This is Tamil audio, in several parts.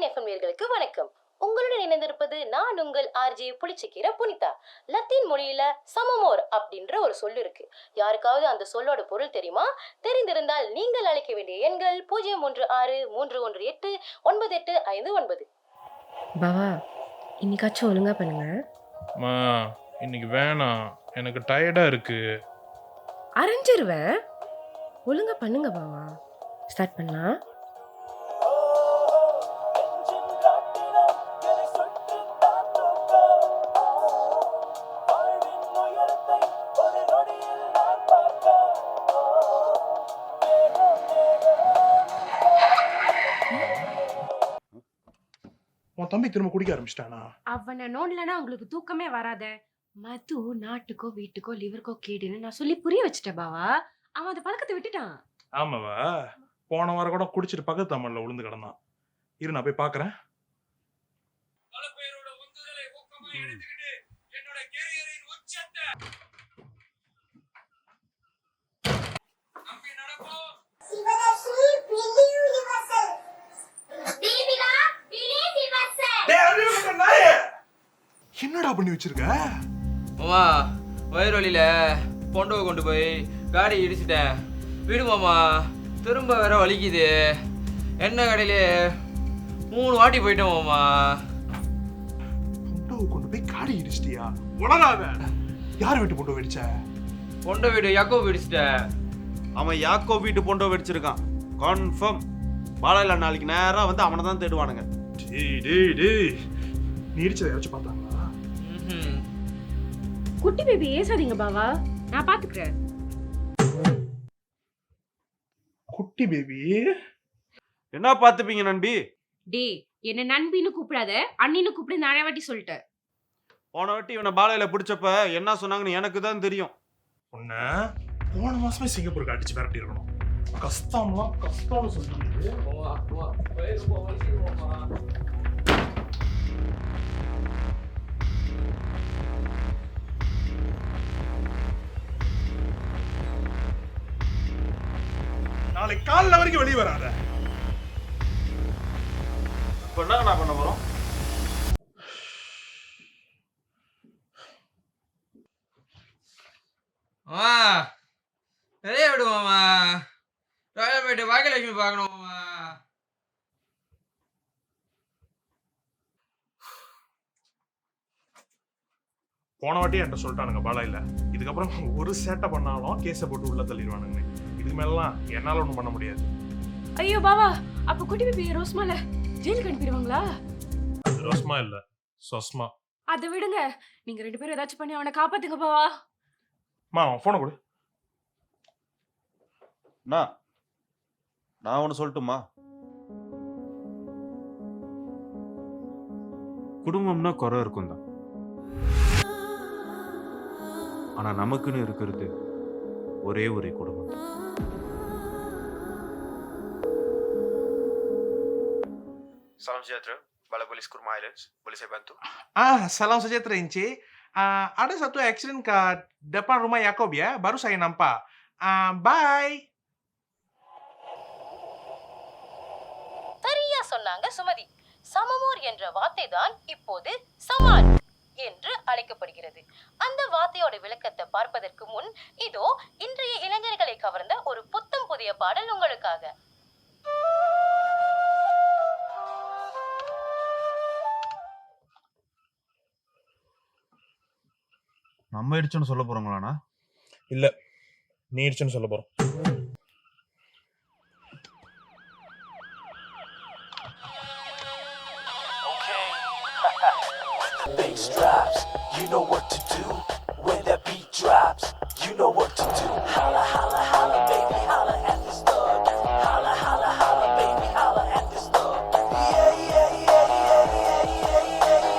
லத்தீன் எஃப்எம் நேயர்களுக்கு வணக்கம். உங்களுடன் இணைந்திருப்பது நான் உங்கள் ஆர்ஜே புளிச்சக்கீரை புனிதா. லத்தீன் மொழியில சமமோர் அப்படின்ற ஒரு சொல் இருக்கு. யாருக்காவது அந்த சொல்லோட பொருள் தெரியுமா? தெரிந்திருந்தால் நீங்கள் அழைக்க வேண்டிய எண்கள் 016-318-9859. பாவா, இன்னைக்காச்சும் ஒழுங்கா பண்ணுங்க. மா இன்னைக்கு வேணாம், எனக்கு டயர்டா இருக்கு. அரைஞ்சிருவேன். ஒழுங்கா பண்ணுங்க பாவா. ஸ்டார்ட் பண்ணலாம். உன் தம்பி திரும்ப குடிக்க ஆரம்பிச்சிட்டானா? அவனை நோண்டலன்னா உங்களுக்கு தூக்கமே வராத. மது நாட்டுக்கோ வீட்டுக்கோ லிவருக்கோ கேடுன்னு நான் சொல்லி புரிய வச்சுட்டேன் பாவா. அவன் அந்த பழக்கத்தை விட்டுட்டான். ஆமாவா? போன வாரம் கூட குடிச்சிட்டு பக்கத்து அம்மன்ல விழுந்து கிடந்தான். இரு, நான் போய் பாக்குறேன். என்னடா பண்ணி வச்சிருக்க? மாமா, வயிறு வலியில பொண்டவை கொண்டு போய் காடி இடிச்சிட்டேன். விடு மாமா, திரும்ப வேற வலிக்குது. எண்ணெய் கடையிலே 3 வாட்டி போயிட்டேன் மாமா. பொண்டவை கொண்டு போய் காடி இடிச்சிட்டியா? உலகாத. யார் வீட்டு பொண்டவை இடிச்ச? பொண்டை வீடு யாக்கோ இடிச்சிட்டேன். அவன் யாக்கோ வீட்டு பொண்டோ வெடிச்சிருக்கான் கன்ஃபார்ம். பாலையில நாளைக்கு நேரம் வந்து அவனை தான் தேடுவானுங்க. நீ இடிச்சதை யாராச்சும் பார்த்தாங்களா? குட்டி பேபி ஏசாதீங்க பாவா, நான் பாத்துக்கிறேன். குட்டி பேபி என்ன பார்த்துப்பீங்க நண்பி? டே, என்ன நண்பின்னு கூப்பிடாத, அண்ணின்னு கூப்பிடு. நிறைய வாட்டி சொல்லிட்டேன். போன வாட்டி இவனை பாலையில பிடிச்சப்ப என்ன சொன்னாங்கன்னு எனக்கு தான் தெரியும். உன்ன போன மாசமே சிங்கப்பூருக்கு அடிச்சு விரட்டி இருக்கணும். கஷ்டம்னு சொல்லிட்டு நாளைக்கு காலைல வரைக்கும் வெளியே வராத. இப்போ என்ன பண்ண போறோம்? மாமா, நிறைய விடு மாமா. ராயல் போயிட்டு பாக்கியலட்சுமி பார்க்கணும் மாமா. போன வாட்டி என்கிட்ட சொல்லிட்டானுங்க பாலாயில, இதுக்கப்புறம் ஒரு சேட்டை பண்ணாலும் கேஸை போட்டு உள்ள தள்ளிடுவானுங்க. இதுக்கு மேலாம் என்னால ஒண்ணும் பண்ண முடியாது. ஐயோ பாவா, அப்ப குட்டி பேபி ரோஸ்மால ஜெயிலுக்கு அனுப்பிடுவாங்களா? அது ரோஸ்மா இல்ல, சொஸ்மா. அதை விடுங்க, நீங்க 2 பேரும் ஏதாச்சும் பண்ணி அவனை காப்பாத்துங்க பாவா. போன கொடு. நான் ஒன்று சொல்லட்டுமா? குடும்பம்னா குறை இருக்கும் தான், ஆனா நமக்குன்னு இருக்கிறது ஒரே குடும்பம். Salam sejahtera, Balai Polis Kurma Islands. Boleh saya bantu? Salam sejahtera, Encik. Ada satu aksiden ke depan rumah Yakob ya, baru saya nampak. Bye. சரியா சொன்னாங்க சுமதி. சமமோர் என்ற வார்த்தை தான் இப்போது சமான் என்று அழைக்கப்படுகிறது. அந்த வார்த்தையோட விளக்கத்தை பார்ப்பதற்கு முன் இதோ இன்றைய இளைஞர்களை கவர்ந்த ஒரு புத்தம் புதிய பாடல் உங்களுக்காக. நம்ம இடிச்சுன்னு சொல்ல போறோங்களாண்ணா? இல்ல, நீ இடிச்சுன்னு சொல்ல போறோம். Bass drops, you know what to do. When that beat drops, you know what to do. Holla, holla, holla, baby, holla at this thug. Holla, holla, holla, baby, holla at this thug. Yeah, yeah, yeah, yeah, yeah, yeah, yeah,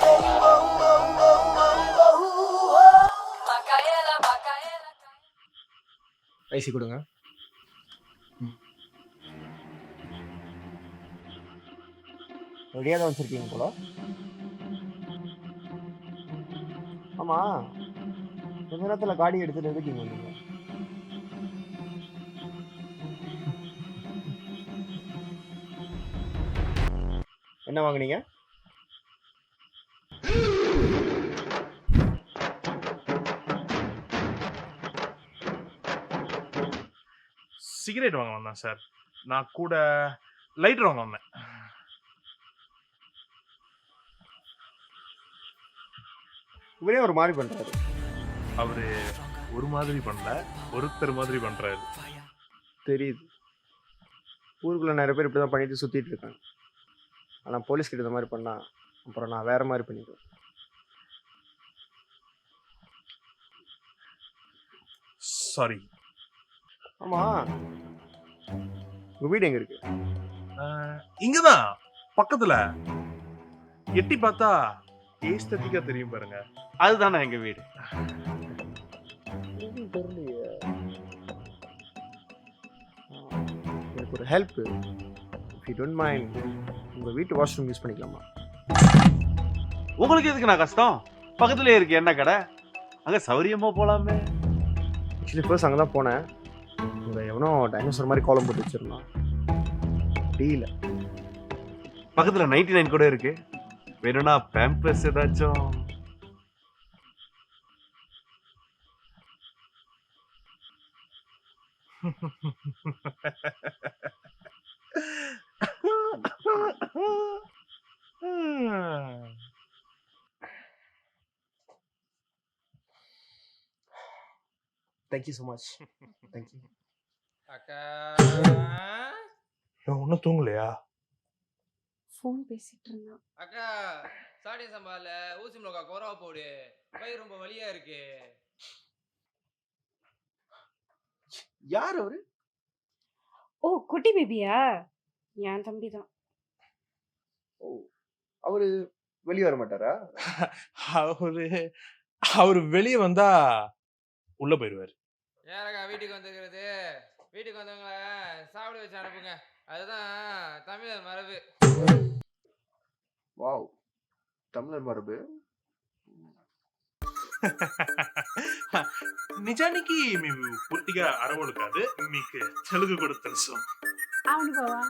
yeah. Whoa, whoa, whoa, whoa, whoa. Macaela, Macaela. ஐசி கொடுங்க. ரெடியாக தான் வச்சிருக்கீங்க போல. ஆமா, கொஞ்ச நேரத்துல காடி எடுத்துட்டு எதுக்கு இங்க வந்தீங்க? என்ன வாங்குனீங்க? சிகரெட் வாங்க வந்தேன் சார். நான் கூட லைட்டர் வாங்க வந்தேன். இவரே ஒரு மாதிரி பண்றாரு. அவரு ஒரு மாதிரி பண்ணல, ஒருத்தர் மாதிரி பண்றாரு. தெரியுது. ஊருக்குள்ள நிறைய பேர் இப்படிதான் பண்ணிட்டு சுத்திட்டு இருக்காங்க. ஆனா போலீஸ் கிட்ட இந்த மாதிரி பண்ணா அப்புறம் நான் வேற மாதிரி பண்ணிடுவேன். சாரி. ஆமா, உங்க வீடு எங்க இருக்கு? இங்கதான் பக்கத்துல. எட்டி பார்த்தா ஏஸ்தட்டிக்கா தெரியும் பாருங்க. அதுதானே எங்க வீடு. தெரியலையே. எனக்கு ஒரு help, if you don't mind, உங்க வீட்டு வாஷ்ரூம் யூஸ் பண்ணிக்கலாமா? உங்களுக்கு எதுக்கு நான் கஷ்டம்? பக்கத்துலயே இருக்கு என்ன கடை, அங்க சௌரியமா போலாமே. ஆக்சுவலி ஃபர்ஸ்ட் அங்கே தான் போனேன். அங்கே எவனோ டைனோசர் மாதிரி கோலம் போட்டு வச்சிருந்தான். டீல பக்கத்துல 99 கூட இருக்கு. வேணும்னா பேம்பர்ஸ் ஏதாச்சும். Thank you so much. தேங்க்யூ. அக்கா ஒன்னும் தூங்கலையா? ஃபோன் பேசிட்டு இருந்தான். அக்கா சாடி சம்பால ஊசி மிளகா கோரா போடு, கை ரொம்ப வலியா இருக்கு. யார் அவரு? ஓ, குட்டி பேபியா? என் தம்பி தான். ஓ, அவரு வெளியே வர மாட்டாரா? அவரு வெளியே வந்தா உள்ள போயிருவாரு. யாரக்கா வீட்டுக்கு வந்துக்கிறது? வீட்டுக்கு வந்தவங்கள சாப்பிட வச்சு அனுப்புங்க. அதுதான் தமிழர் மரபு. வாவ், தமிழர் மரபு. నిజానికి మేము పూర్తిగా అరవడు కాదు, మీకు తెలుగు కూడా తెలుసు. అవును బావా.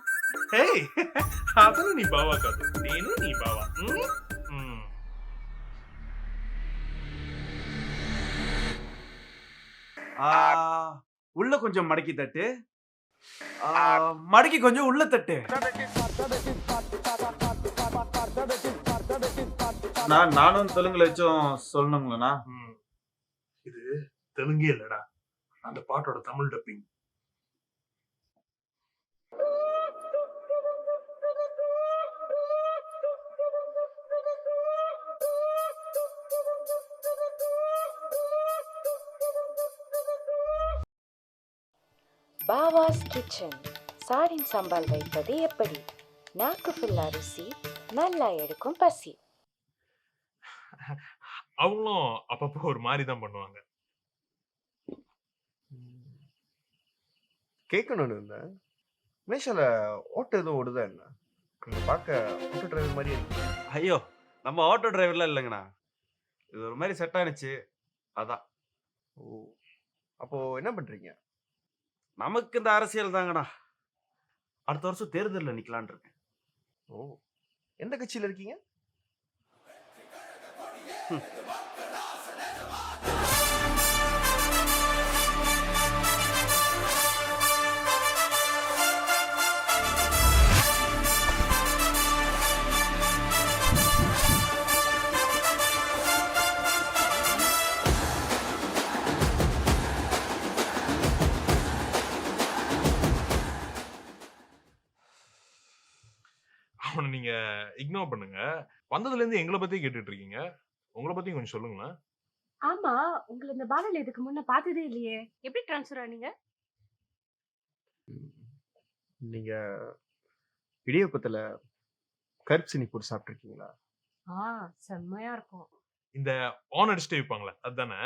హే, అతను నీ బావ కాదు, నేను నీ బావ. உள்ள கொஞ்சம் மடக்கி தட்டு. மடக்கி கொஞ்சம் உள்ள தட்டு. நானும் தெலுங்குல வச்சும் சொல்லணுங்களா? இது தெலுங்கே இல்லடா, அந்த பாட்டோட Tamil dubbing. பாவாஸ் kitchen. Sardine Sambhal வைப்பது எப்படி? நாக்கு ஃபுல்லா ருசி, நல்லா எடுக்கும் பசி. அவங்களும் அப்பப்போ ஒரு மாதிரி தான் பண்ணுவாங்க. கேட்கணும்னு இருந்தேன். மேஷால ஓட்டோ எதுவும் ஓடுதா என்ன? நீங்க பார்க்க ஆட்டோ டிரைவர் மாதிரி இருக்கு. ஐயோ, நம்ம ஆட்டோ டிரைவர்லாம் இல்லைங்கண்ணா. இது ஒரு மாதிரி செட் ஆனிச்சு, அதான். ஓ, அப்போ என்ன பண்றீங்க? நமக்கு இந்த அரசியல் தாங்கண்ணா. அடுத்த வருஷம் தேர்தலில் நிக்கலான் இருக்கேன். ஓ, எந்த கட்சியில இருக்கீங்க? அவனை நீங்க இக்னோர் பண்ணுங்க. வந்ததுல இருந்து எங்களை பத்தி கேட்டுட்டு இருக்கீங்க. உங்களை பத்தி கொஞ்சம் சொல்லுங்களேன். ஆமா, உங்களை இந்த பாடல் இதுக்கு முன்ன பார்த்ததே இல்லையே. எப்படி ட்ரான்ஸ்ஃபர் ஆனீங்க? நீங்க இடியப்பத்துல கருப்பு சீனி போட்டு சாப்பிட்டுருக்கீங்களா? செம்மையா இருக்கும். இந்த ஆன் அடிச்சுட்டு வைப்பாங்களே, அதுதானே?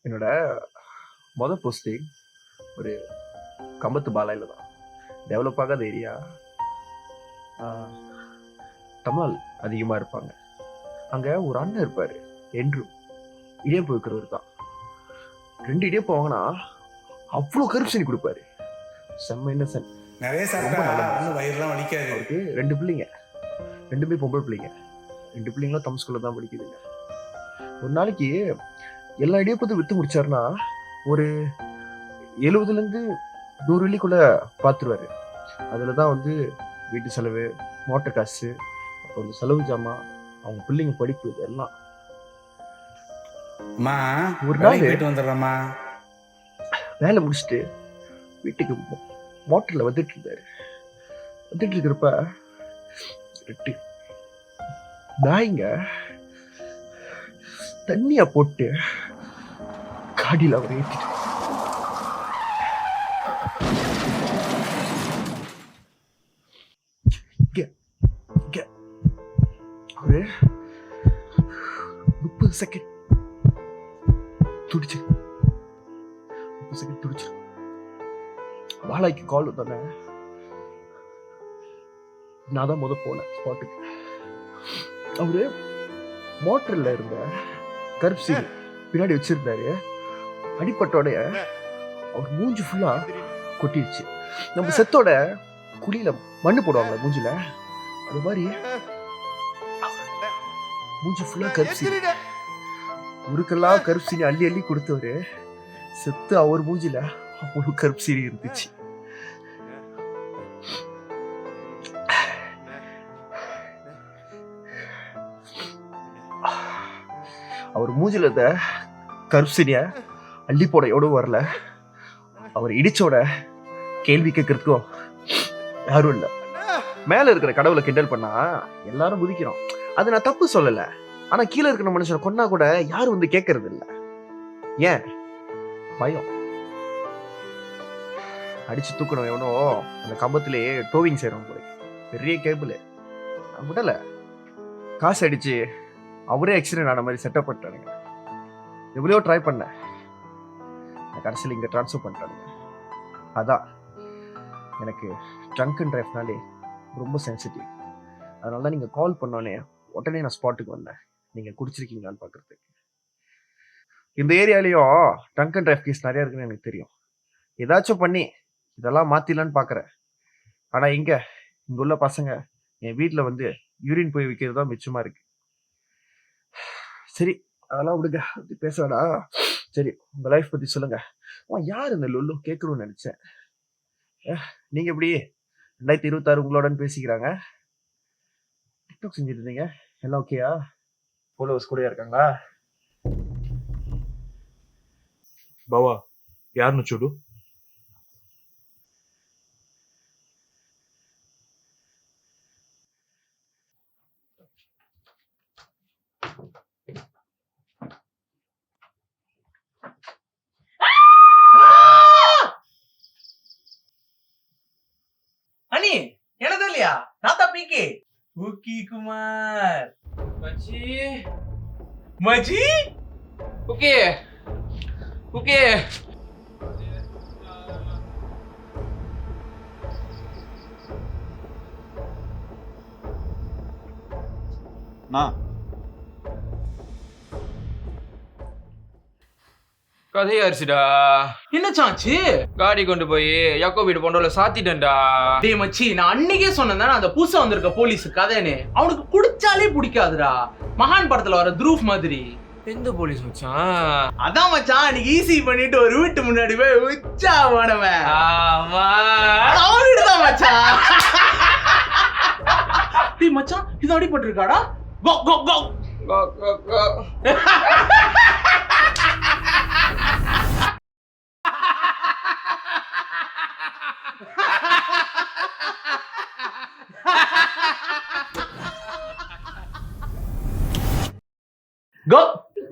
என்னோட போஸ்டிங் ஒரு கம்பத்து பாலையில தான். டெவலப் ஆகாத ஏரியா. தமிழ் அதிகமாக இருப்பாங்க. அங்கே ஒரு அண்ணன் இருப்பார், என்று இடியப்பம் வைக்கிறவர் தான். 2 இடியப்பம் வாங்கினா அவ்வளோ கருப்பு சீனி கொடுப்பாரு. செம்ம இன்னசென்ட். நிறைய சாப்பிட்டா ஒன்றும் வயிறுலாம் வலிக்காது. அவருக்கு 2 பிள்ளைங்க, 2மே பொம்பளை பிள்ளைங்க. 2 பிள்ளைங்களும் தம் ஸ்கூல்ல தான் படிக்குதுங்க. ஒரு நாளைக்கு எல்லா இடியப்பத்தையும் வித்து முடிச்சாருன்னா ஒரு 70லேருந்து 100 வெள்ளிக்குள்ள பார்த்துருவாரு. அதில் தான் வந்து வீட்டு செலவு, மோட்டர் காசு, அப்புறம் இந்த செலவு ஜாமான், அவங்க பிள்ளைங்க படிப்பு இதெல்லாம். அம்மா ஒரு வேலைக்கு நாள் போயிட்டு வந்துடுறேம்மா. வேலை முடிச்சுட்டு வீட்டுக்கு மோட்டரில் வந்துட்டு இருந்தாரு. வந்துட்டு இருக்கிறப்ப 2 நாய்ங்க தண்ணியா போட்டு காடியில் அவர் ஏற்றிட்டு ஒரு 30 செகண்ட் துடிச்சிரு. 30 செகண்ட் துடிச்சிரு. வாழைக்கு கால் வந்தானே, நான் தான் போனேன் ஸ்பாட்டுக்கு. அவரு மோட்டர்ல இருந்த கருப்சி பின்னாடி வச்சிருந்தாரு. அடிப்பட்டோடைய அவர் மூஞ்சி ஃபுல்லா கொட்டிடுச்சு. நம்ம செத்தோட குழியில மண்ணு போடுவாங்க மூஞ்சில, அது மாதிரி மூஞ்சி ஃபுல்லா கருப்சி. ஊருக்கெல்லாம் கருப்சினி அள்ளி அள்ளி கொடுத்தவரு செத்து அவர் மூஞ்சில அவ்வளவு கருப்சினி இருந்துச்சு. அவர் மூஞ்சில இருந்த கருப்சினிய அள்ளி போட எவ்வளவு வரல, அவர் இடிச்சோட கேள்வி கேட்கறதுக்கும் யாரும் இல்ல. மேல இருக்கிற கடவுளை கிண்டல் பண்ணா எல்லாரும் குதிக்கிறோம், அது நான் தப்பு சொல்லல. ஆனா கீழே இருக்கிற மனுஷனை கொன்னா கூட யாரும் வந்து கேட்கறது இல்ல. ஏன்? பயம். அடிச்சு தூக்கணும் எவனோ அந்த கம்பத்திலேயே டோவிங் செய்யறோம் போல, பெரிய கேபிள் விடல. காசு அடிச்சு அவரே ஆக்சிடென்ட் ஆன மாதிரி செட்டப் பண்ணிட்டானுங்க. எவ்வளோ ட்ரை பண்ணேன், கடைசியில் இங்கே ட்ரான்ஸ்ஃபர் பண்ணிட்டானுங்க. அதான் எனக்கு ட்ரங்க் அண்ட் டிரைவ்னாலே ரொம்ப சென்சிட்டிவ். அதனால தான் நீங்கள் கால் பண்ணோன்னே உடனே நான் ஸ்பாட்டுக்கு வந்தேன், நீங்கள் குடிச்சிருக்கீங்களான்னு பார்க்குறதுக்கு. இந்த ஏரியாலையும் ட்ரங்க் அண்ட் டிரைவ் கேஸ் நிறையா இருக்குன்னு எனக்கு தெரியும். ஏதாச்சும் பண்ணி இதெல்லாம் மாற்றிடலான்னு பார்க்குறேன். ஆனால் இங்கே உள்ள பசங்க என் வீட்டில் வந்து யூரின் போய் வைக்கிறது தான் மிச்சமாக இருக்கு. சரி அதெல்லாம் விடுங்க, அப்படி பேசடா. சரி உங்கள் லைஃப் பற்றி சொல்லுங்க. யார் இந்த லொல்லு கேட்கணும்னு நினச்சேன். நீங்கள் எப்படி 2026 உங்களோடன்னு பேசிக்கிறாங்க? டிக்டாக் செஞ்சுட்டு இருந்தீங்க, எல்லாம் ஓகேயா? ஃபாலோவர்ஸ் கூட இருக்காங்களா? బావా యారును చూడు. அனி எனது இல்லையா? நாத்தா பீக்கே ஊக்கி குமார் மச்சி மச்சி ஓகே ஓகே. கதையாரிச்சுடா. என்னச்சாச்சு? காடி கொண்டு போய் யாக்கோ வீடு பொண்டோல சாத்திட்டேன்டா. டேய் மச்சி, நான் அன்னைக்கே சொன்னேன் அந்த புதுசா வந்திருக்க போலீஸ் கதைன்னு. அவனுக்கு குடிச்சாலே பிடிக்காதுடா. மகான் படத்துல வர துரூஃப் மாதிரி. எந்த போலீஸ் மச்சான்? அதான் மச்சான், அன்னைக்கு ஈஸி பண்ணிட்டு ஒரு வீட்டு முன்னாடி போய் உச்சா போனவன். ஆமா அவன் வீடுதான் மச்சான். டேய் மச்சான், இது அடிபட்டிருக்காடா. கோ கோ கோ கோ கோ கோ. கோ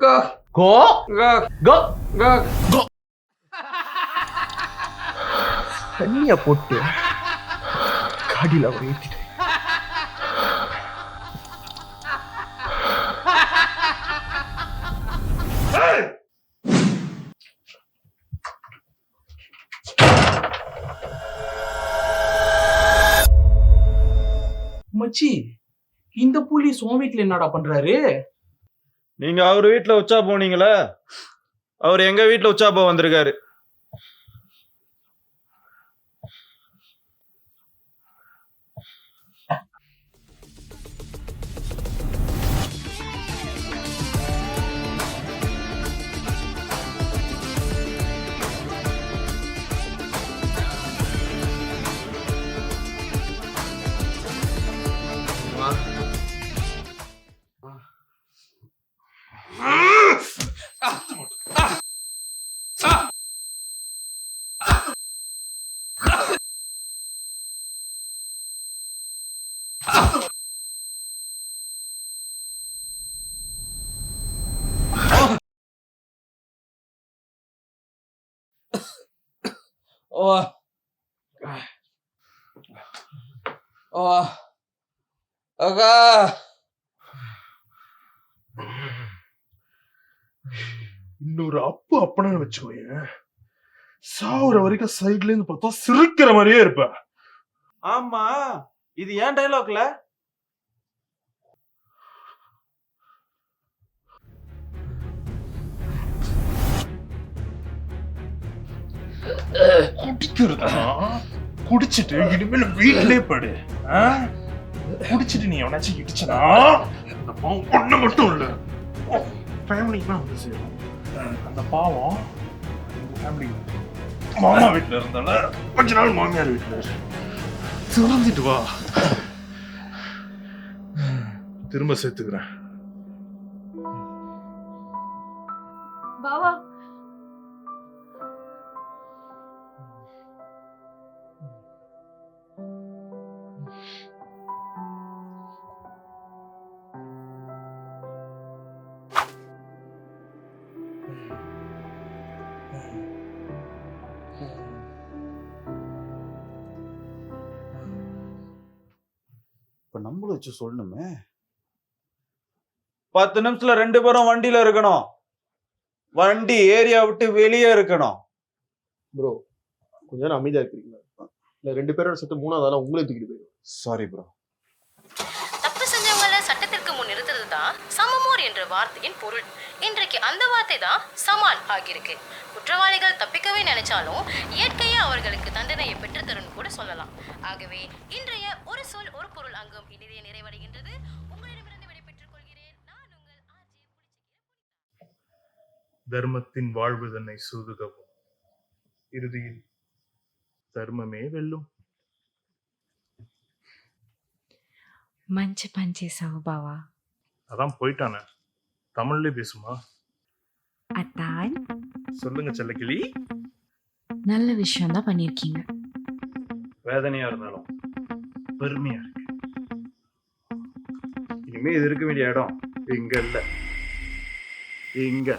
கோ கோ கோ கோ கோ கோ. தண்ணியா போட்டு காடியில் அவர் ஏற்றிட்டு மச்சி, இந்த போலீஸ் உன் வீட்டுல என்னடா பண்றாரு? நீங்க அவர் வீட்டுல உச்சா போனீங்களே, அவர் எங்க வீட்டுல உச்சா போக வந்திருக்காரு. ஓ ஓ அக்கா இன்னொரு அப்பனு வச்சுக்கோயேன், சாவுற வரைக்கும் சைட்ல இருந்து பார்த்தா சிரிக்கிற மாதிரியே இருப்ப. ஆமா, இது ஏன் டைலாக்ல? குடிக்கிறதா? குடிச்சிட்டு இனிமேல் வீட்டிலே படு. குடிச்சிட்டு நீ எவனாச்சும் இடிச்சனா அந்த பாவம் ஒண்ணு மட்டும் இல்ல, ஃபேமிலிக்கு தான் வந்து சேரும். அந்த பாவம் ஃபேமிலி மாமா வீட்டுல இருந்தால கொஞ்ச நாள் மாமியார் வீட்டுல திறந்துட்டு வா, திரும்ப சேர்த்துக்கிறேன். பாவா இப்ப நம்மளும் வச்சு சொல்லணுமே. 10 நிமிஷத்துல 2 பேரும் வண்டியில இருக்கணும். வண்டி ஏரியா விட்டு வெளியே இருக்கணும். ப்ரோ கொஞ்ச நேரம் அமைதியா இருக்கிறீங்களா? இல்ல 2 பேரோட சேர்த்து 3ஆவது உங்களே தூக்கிட்டு போயிடும். Sorry bro. தப்பு செஞ்சவங்கள சட்டத்திற்கு முன் நிறுத்துறது தான் சமமோர் என்ற வார்த்தையின் பொருள். இன்றைக்கு அந்த வார்த்தை தான் சமான் ஆகியிருக்கு. குற்றவாளிகள் தப்பிக்கவே நினைச்சாலும் இயற்கையே அவர்களுக்கு தண்டனையை பெற்றுத்தரும் கூட சொல்லலாம். ஆகவே இன்றைய ஒரு சொல் ஒரு பொருள் அங்கம் இனிதே நிறைவடைகின்றது. உங்களிடமிருந்து விடைபெற்றுக் கொள்கிறேன். நான் உங்கள் தர்மத்தின் வாழ்வு தன்னை சூதுகவும், இறுதியில் தர்மமே வெல்லும். మంచి పని చేసావు బావా. அதான் போயிட்டானே, தமிழ்லயே பேசுமா? அத்தான் சொல்லுங்க செல்லக்கிளி. நல்ல விஷயம் தான் பண்ணிருக்கீங்க. வேதனையா இருந்தாலும் பெருமையா இருக்கு. இனிமே இது இருக்க வேண்டிய இடம் இங்க இல்ல, இங்க.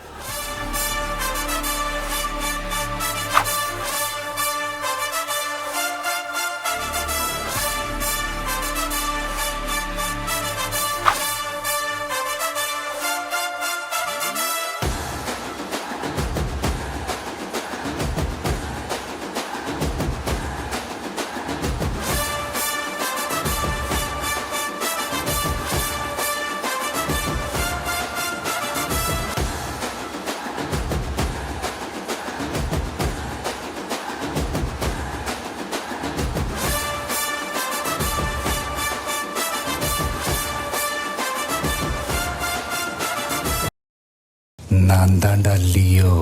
நான் தாண்டா லியோ.